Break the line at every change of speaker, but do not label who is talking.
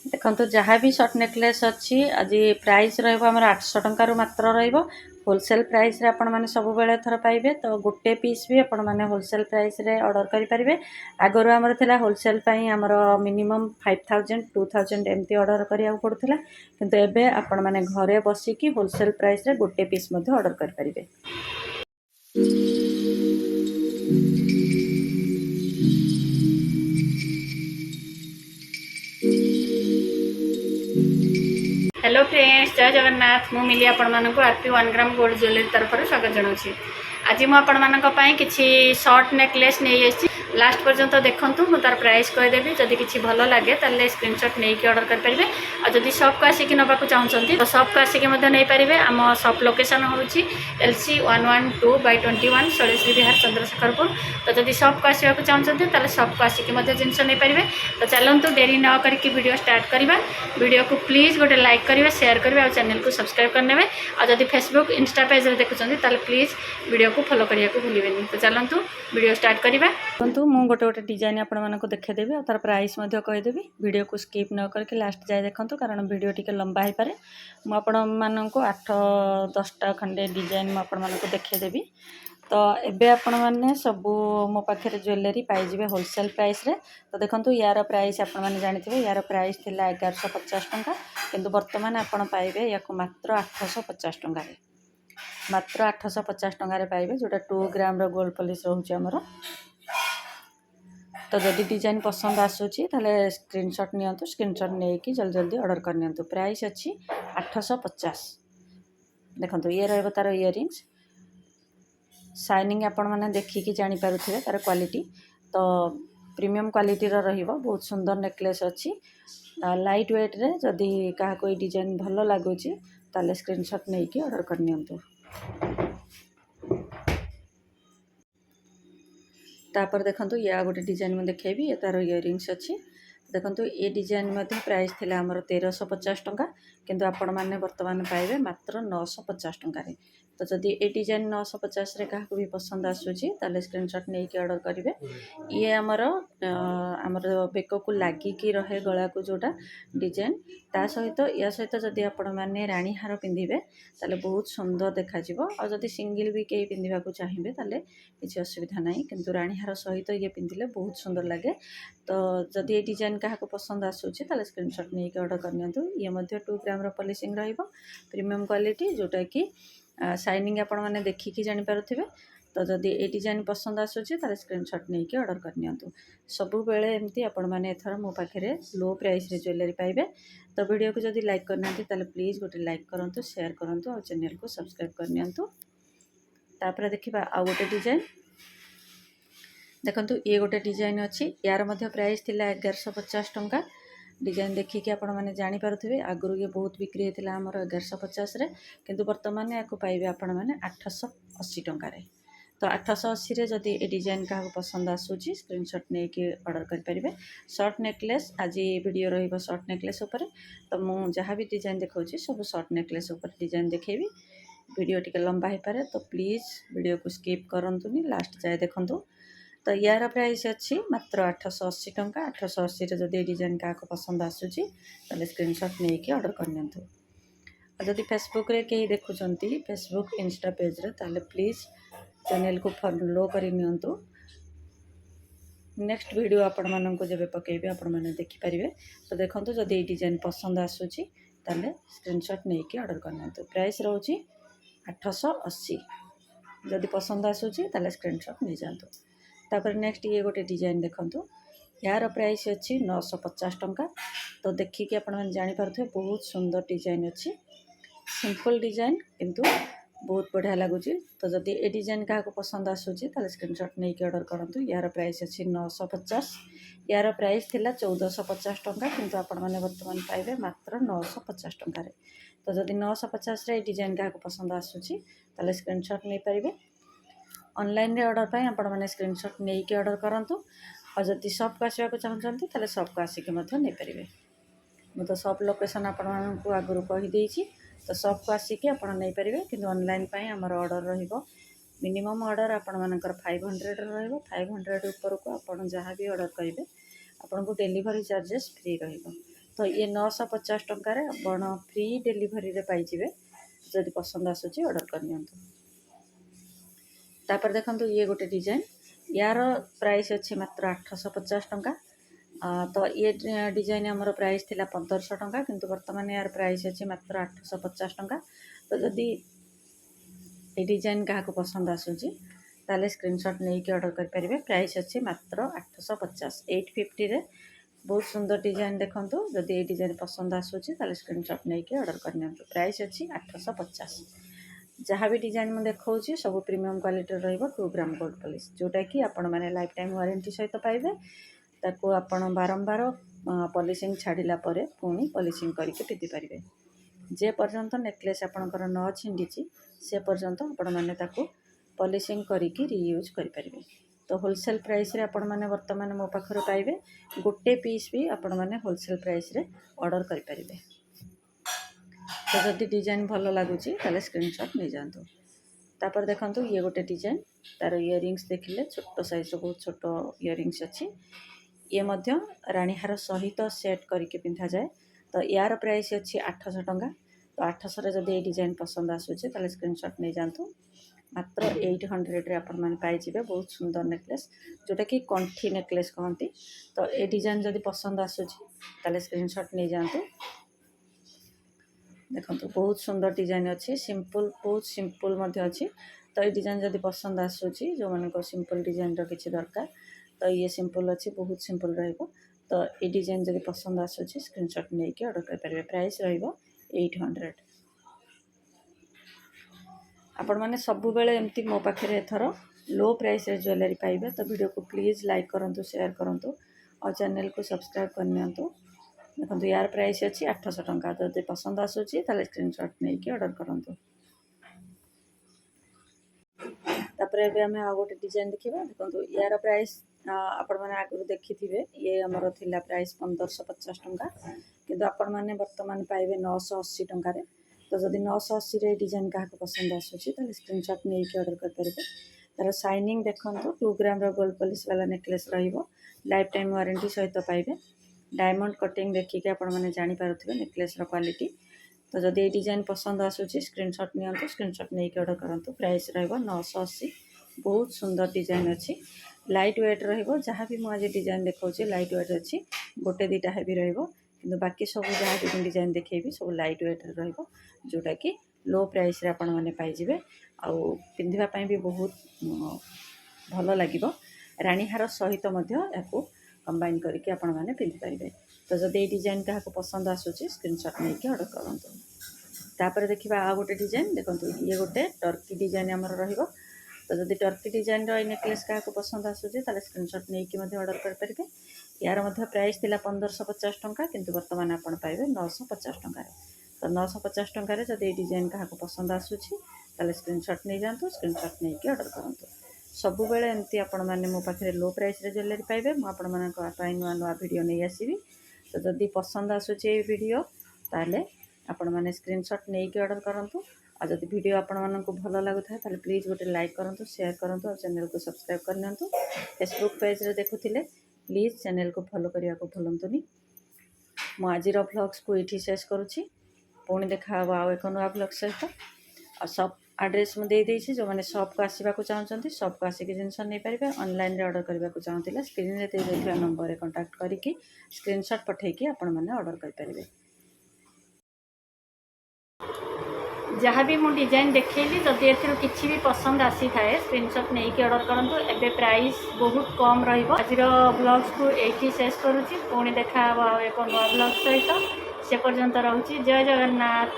देखो जहाँ भी सर्ट नेकलेस अच्छी आज प्राइस रम 800 टकर मात्र होलसेल प्राइस रे आपण मैंने सब बेले थर पाइबे। तो गोटे पीस भी आपण मैंने होलसेल प्राइस रे ऑर्डर करें। आगुरी आमर था होलसेल आमर मिनिमम 5000 2000 एमती ऑर्डर करा पड़ूला किंतु एबे आपण मैंने घरे बसिकी होलसेल प्राइस रे गोटे पीस ऑर्डर करें। हेलो फ्रेंड्स, जय जगन्नाथ। मु मिली आपण मानक आरपी 1 ग्राम गोल्ड ज्वेलरी तरफ स्वागत जनाऊँ। आज मुझे किसी सर्ट नेकलेस नहीं आसी लास्ट पर्यंत देखूँ मुझे तार प्राइस कहीदेवी। जदि किसी भल लगे ताले स्क्रीनशॉट नहीं ऑर्डर करेंगे। और जदि शॉप को आसिक नाक चाहते तो शॉप को आसिक नहीं पारे। आम शॉप लोकेशन हूँ LC 112/21 षोलश्री विहार चंद्रशेखरपुर। तो जदि शॉप को आसवाक चाहते तो शॉप को आसिक जिनस नहीं पारे। तो चलतु डेरी न करके वीडियो स्टार्ट करवा। वीडियो को प्लीज गोटे लाइक करेंगे, शेयर करेंगे और चैनल को सब्सक्राइब करने। और जदि फेसबुक इंस्टा पेज देखुं प्लीज वीडियो को फॉलो करने को भूलें। तो चलतु वीडियो स्टार्ट करवा। तो मुझे गोटे गोटे डिजाइन आपको देखदेवी और तार प्राइस कहीदेवी। वीडियो को स्किप न करके लास्ट जाए देखूँ कारण वीडियो टी लंबा हो पाए। मुझे 8-10टा खंडे डिजाइन मुझे देखदेवी। तो एबे आपण मैंने सबू मो पाखे ज्वेलरी पाइबे होलसेल प्राइस रे। तो देखो यार प्राइस आपण मैंने जानते यार प्राइस थी 1150 टंका किंतु बर्तमान आपण पाइबे या मात्र 850 टंका मात्र 850 टंका पाइबे जोटा 2 ग्राम गोल्ड पॉलिश रोचे आमर। तो जदि डिजाइन पसंद आसूची ताले स्क्रीनशॉट नियंतु। स्क्रीनशॉट नहीं कि जल्दी जल्दी ऑर्डर कर नियंतु। प्राइस अच्छी 850। देखो ये रहा तार इयरिंग्स शाइनिंग आपण मैंने देखिकी जानीपारे तार क्वालिटी। तो प्रीमियम क्वालिटी रहिबो। बहुत सुंदर नेकलेस अच्छी लाइट वेट रे। जदि क्या कोई डिजाइन भल लगुच ताले स्क्रीनशॉट नहीं कि ऑर्डर कर नियंतु। तापर देखो या गोटे डिजाइन में देखेबी। ये तार इयरिंग्स अच्छी। देखो ये डिजाइन प्राइस थी आमर 1350 टंका किंतु आपण मैंने बर्तमान पाइबे मात्र 950 टंकार। तो जदि ये डिजाइन 950 रे क्या भी पसंद आसूची ताले स्क्रीनशॉट नहीं कि ऑर्डर करेंगे। ये आमर बेक को लगिकी रहे गला को जोटा डिजाइन ता सहित या सहित जदि आपण मैंने राणी हार पिंधिबे ताले बहुत सुंदर देखा और जदि सिंगल भी कहीं पिंधा चाहिए ताले किसी असुविधा नहीं किंतु राणी हार सहित ये पिंधिले बहुत सुंदर लगे। तो जदि ये डिजाइन क्या पसंद आसूची ताले स्क्रीनशॉट नहीं कि ऑर्डर करनियंतु। ये 2 ग्राम पॉलिशिंग रहिबो प्रीमियम क्वालिटी जोटा कि शाइनिंग आपण मैंने देखिकी जानीपारे। तो जदि ये डिजाइन पसंद आसूची ताले स्क्रीनशॉट नहीं कि ऑर्डर करनियंतु। सबु बेले एमती आपण मैंने एथर मो पाखे लो प्राइस रे ज्वेलरी पाइबे। तो वीडियो को जदि लाइक करना ताले प्लीज गोटे लाइक करंतु, शेयर करंतु और चैनल को सब्सक्राइब करनियंतु। तापर देखिबा आ गोटे डिजाइन। देखो ये गोटे डिजाइन अच्छी यार मध्य प्राइस थी 1150 टंका। डिजाइन देखिए आपण मैंने जानीपारे। आगुरी ये बहुत बिक्री होता आमर 1150 रे किंतु बर्तमान या पाइबे आपण मैंने 880 टंकार। तो 880 रे जदि ये डिजाइन क्या पसंद आसूची स्क्रीनशॉट नहीं कि ऑर्डर करेंगे। सर्ट नेकलेस आज वीडियो रही सर्ट नेकलेस उपर। तो मुझे जहाँ भी डिजाइन देखा सब सर्ट नेकलेस उपर डिजाइन देखेबी। वीडियो टी लंबा हो पाए तो प्लीज वीडियो को स्किप करंतुनी लास्ट जाए देखूँ। तो यार प्राइस अच्छी मात्र 880 टंका। 880 रे जदि डिजाइन क्या पसंद आसूची ताले स्क्रीनशॉट नहीं कि ऑर्डर करनियंतु। और जदि फेसबुक रे कहीं देखुंती फेसबुक इंस्टा पेज रे ताले प्लीज चैनल को फॉलो कर नियंतु। नेक्स्ट वीडियो आपण मानक जब पकेबे आपण माने देखि परिबे। तो देखंतु जदि डिजाइन पसंद आसूची ताले स्क्रीनशॉट नहीं कि ऑर्डर करनियंतु। प्राइस रहउची 880। जदि पसंद आसूची ताले स्क्रीनशॉट नहीं जातु। तापर नेक्स्ट ये गोटे डिजाइन देखंतु यार प्राइस अच्छी 950 टंका। तो देखिए आपण जानीपारे बहुत सुंदर डिजाइन अच्छी सिंपल डिजाइन किंतु बहुत बढ़िया लगुच। तो जदि ये डिजाइन क्या पसंद आसूची ताले स्क्रीनशॉट नहीं कि ऑर्डर करंतु। यार प्राइस अच्छी 950। यार प्राइस थिला 1450 टंका किंतु आपण मैंने बर्तमान पाइबे मात्र 950 टंकार। तो जदि 950 रे डिजाइन क्या पसंद आसूची ताले स्क्रीनशॉट नहीं पारिबे। ऑनलाइन रे ऑर्डर पाई आपण मैंने स्क्रीनशॉट नहीं कि ऑर्डर करंतु। और जदि शॉप को आसवाक चाहते ताले शॉप को आसिक नहीं पारे। मुझे तो शॉप लोकेशन आपण मानक आगुरी कहीदेची। तो शॉप को आसिक आप नहीं पारे किंतु ऑनलाइन आमर ऑर्डर रहिबो मिनिमम ऑर्डर आपण मानकर 500 रहिबो। 500 ऊपर को आपण जहाँ भी ऑर्डर करेंगे आपन को डिलीवरी चार्जेस फ्री रहिबो।
तो ये 950 टंकार आपण फ्री डेलीवरी रे पाइजिबे जदि पसंद आसुची ऑर्डर करनियंतु। तापर देखंतु ये गोटे डिजाइन यार प्राइस अच्छे मात्र 850 टंका। तो ये डिजाइन आमर प्राइस थिला 1500 टंका किंतु वर्तमान यार प्राइस अच्छे मात्र 850 टंका। तो जदि ये डिजाइन क्या पसंद आसूची ताले स्क्रीनशॉट नहीं कि ऑर्डर कर पारिबे। प्राइस अच्छे मात्र 850 850 रे बहुत सुंदर डिजाइन देखंतु। जदि ये डिजाइन पसंद आसूची ताले स्क्रीनशॉट नहीं कि ऑर्डर करनियंतु। प्राइस अच्छी 850। जहाँ भी डिजाइन में देखा सब प्रीमियम क्वालिटी रहिबो 2 ग्राम गोल्ड पॉलिश जोटा कि आपण माने लाइफ टाइम वारंटी सहित पाइबे। ताको आपण बारंबार पॉलिशिंग छाड़िला परे पुणी पॉलिशिंग करके पिंधि पारिबे। जे पर्यंत नेकलेस आपणकर न छिंडिची से पर्यंत आपण माने ताको पॉलिशिंग करिकी रीयूज करि पारिबे। तो होलसेल प्राइस रे आपण माने वर्तमान मो पाखरे पाइबे। गोटे पीस भी आपण माने होलसेल प्राइस रे ऑर्डर करि पारिबे। तो जदि डिजाइन भल लगुच ताले स्क्रीनशॉट नहीं जातु। तापर देखंतु ये गोटे डिजाइन तार इयरिंग्स देखिले छोट साइज बहुत छोट इयरिंग्स अच्छी। ये मध्य रानीहार सहित सेट करके पिंधा जाए। तो यार प्राइस अच्छी 800 टंका। तो 800 रे जदि ये डिजाइन पसंद आसूचे ताले स्क्रीनशॉट नहीं जातु। मात्र 800 रे आपण माने पाई जिवे बहुत सुंदर नेकलेस जोटा कि कंठी नेकलेस कहती। तो ये डिजाइन जदि पसंद आसूचे ताले स्क्रीनशॉट नहीं जातु। देखो बहुत सुंदर डिजाइन अच्छी सिंपल बहुत सिंपल मध्य अच्छी। तो ये डिजाइन जदि पसंद आसूची जो मान सिंपल डिजाइन किसी दरकार तो ये सिंपल अच्छी बहुत सिंपल रहिबो। तो ये डिजाइन जदि पसंद आसूची स्क्रीनशॉट नहीं कि ऑर्डर कर पारिबे। प्राइस रहिबो 800। आपण माने सबु बेले एमती मो पाखरे एथर लो प्राइस रे ज्वेलरी पाइबे। तो वीडियो को प्लीज लाइक करंतु शेयर करंतु और चैनल को सब्सक्राइब करनियंतु। देखो यार प्राइस अच्छी 800 टंका। जब पसंद आसूची ताले स्क्रीनशॉट नहीं कि ऑर्डर करंतु। तापर एबे हमें आ गोटे डिजाइन देखिबा। देखो यार प्राइस आपण माने आगु देखिथिबे ये हमर थिला प्राइस 1550 टंका किंतु आपण माने वर्तमान पाइबे 980 टंका रे। तो जदि 980 रे डिजाइन क्या पसंद आसूची ताले स्क्रीनशॉट नहीं कि ऑर्डर कर पारिबे। तार शाइनिंग देखंतु 2 ग्राम रो गोल्ड पॉलिश वाला नेकलेस रहिबो लाइफ टाइम वारंटी सहित पाइबे। डायमंड कटिंग देखिके आपण माने जानि पारुथिबे नेकलेस रो क्वालिटी। तो जदि ये डिजाइन पसंद आसूची स्क्रीनशॉट नियंतु। स्क्रीनशॉट नहीं कि ऑर्डर करंतु। प्राइस रहइबो 980। बहुत सुंदर डिजाइन अच्छी लाइट वेट रहिबो। जहाँ भी मुझे डिजाइन देखौछि लाइट वेट अच्छी गोटे दीटा हेवी रहिबो किंतु बाकी सब जहाँ भी डिजाइन देखेबी सब लाइट वेट रहिबो जोटा कि लो प्राइस रे आपण माने पाई जिवे। आउ पिंधिबा पई भी बहुत भल लागिबो। रानीहार सहित मध्य याकू कंबाइन करके आपण माने पिंधि पारिबे। तो जदि ये डिजाइन क्या पसंद आसूची स्क्रीनशॉट नहीं कि ऑर्डर करंतु। तापर देखिबा आ गोटे डिजाइन देखंतु ये गोटे टर्की डिजाइन हमर रहिबो। तो जदि टर्की डिजाइन रो नेकलेस क्या पसंद आसूची ताले स्क्रीनशॉट नहीं कि मध्य ऑर्डर कर पारिबे। यार मध्य प्राइस थिला 1550 टंका किंतु वर्तमान आपण पाइबे 950 टंका रे। तो 950 टंका रे जदि डिजाइन क्या पसंद आसूची ताले स्क्रीनशॉट नहीं जातु। स्क्रीनशॉट नहीं कि ऑर्डर करंतु। सबु बेले एमती आपण माने मो पाखरे लो प्राइस रे ज्वेलरी पाइबे। मो आपण मानक पई नुआ नुआ वीडियो नहीं आसीबी। तो जदि पसंद आसूची ए वीडियो ताले आपण माने स्क्रीनशॉट नहीं कि ऑर्डर करंतु। और जदि वीडियो आपण मानक भल लागुथाय ताले प्लीज गोटे लाइक करंतु शेयर करंतु और चैनल को सब्सक्राइब करनियंतु। फेसबुक पेज रे देखुथिले प्लीज चैनल को फॉलो करिया को भूलंतुनी। मो आजिर व्लॉग्स को एठी शेष करूची। पुणी देखा आ एक नुआ व्लॉग सहित और सब एड्रेस में दे देछि। जो माने शॉप को आसीबा को चाहउछंती शॉप को आसिक जिनस नहीं पारिबे। ऑनलाइन रे ऑर्डर करबा को चाहउतिला स्क्रीन रे दे देथिबा नंबर रे कांटेक्ट करिकि स्क्रीनशॉट पठेइकि आपण माने ऑर्डर कर पारिबे।
जहाँ भी मु डिजाइन देखली जदि एथिरो किछि भी पसंद आसी थाए स्क्रीनशॉट नहीं कि ऑर्डर करंतु। एबे प्राइस बहुत कम रहिबो। आजिर ब्लॉग्स को एठी शेष करूची। पुणी देखा एक नुआ ब्लॉग सहित से पर्यंत रहउची। जय जगन्नाथ।